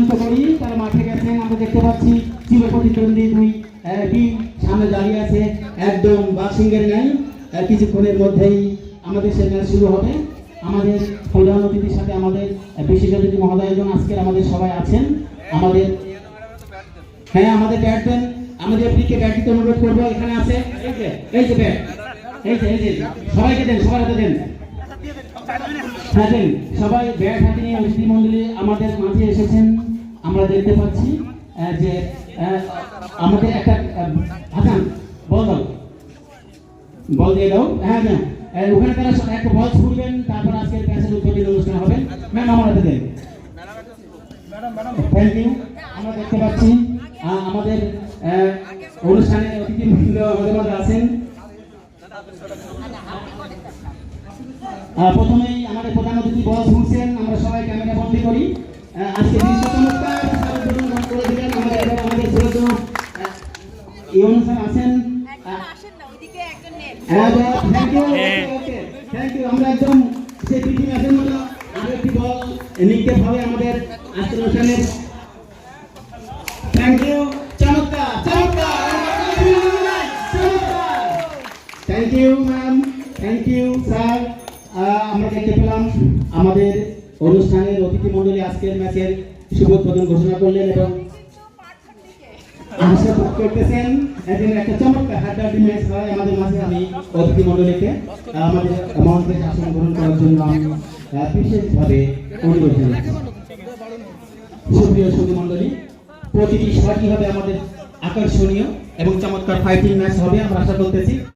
আমন্ত্রিত করি। তারা মাঠে গেছেন, আমরা দেখতে পাচ্ছি চিরপ্রতিদ্বন্দ্বী দুই টিম সামনে দাঁড়িয়ে আছে একদম বাক্সিংয়ের ন্যায়। কিছুক্ষণের মধ্যেই আমাদের সে ম্যাচ শুরু হবে। আমাদের প্রধান অতিথির সাথে আমাদের বিশেষ অতিথি মহোদয়জন আজকের আমাদের সবাই আছেন। আমাদের হ্যাঁ আমাদের ব্যাট দেন, আমাদের এফডিকে ব্যাট দিতে অনুরোধ করবো। এখানে আছে এই যে ব্যাট, এই যে সবাইকে দেন, সবার হাতে দেন। হ্যাঁ দেন, সবাই ব্যাট হাতে নিয়ে অতিথি মন্ডলী আমাদের মাঝে এসেছেন। আমরা দেখতে পাচ্ছি যে আমাদের একটা হাসান বল দাও, বল দিয়ে দাও। হ্যাঁ ম্যাম, ওখানে তারা একটা বল ছুড়বেন, তারপর আজকের ম্যাচের উদ্বোধনী অনুষ্ঠান হবে। ম্যাম আমার হাতে দেন। Thank you. আমরা দেখতে পাচ্ছি আমাদের অনুষ্ঠানে অতিথিবৃন্দ আমাদের মধ্যে আছেন। প্রথমেই আমাদের প্রধান অতিথি বল ছুঁড়ছেন, আমরা সবাই ক্যামেরা বন্দী করি। আজকে দৃশ্য চমৎকার উদ্বোধন করে দিলেন আমাদের এই অনুষ্ঠান আছেন। Thank you, thank you. আমরা একদম সেই পিটি ম্যাচের মতো আরো একটি বল নিক্ষেপ হবে আমাদের আজকের অনুষ্ঠানের। থ্যাংক ইউ, চমৎকার চমৎকার চমৎকার। Thank you ma'am, thank you sir. আমরা দেখতে পেলাম আমাদের অনুষ্ঠানের অতিথি মণ্ডলী আজকের ম্যাচের শুভ উদ্বোধন ঘোষণা করলেন এবং আশা করতেছেন একটা চমৎকার হাড্ডাহাড্ডি ম্যাচ হয় আমাদের মাঝে। আমি অতিথি মণ্ডলীকে আমাদের মঞ্চে আসন গ্রহণ করার জন্য আমি বিশেষভাবে অনুরোধ জানাচ্ছি। সুপ্রিয় সুধী মণ্ডলী, প্রতিটি শটই হবে আমাদের আকর্ষণীয় এবং চমৎকার ফাইটিং ম্যাচ হবে আমরা আশা করতেছি।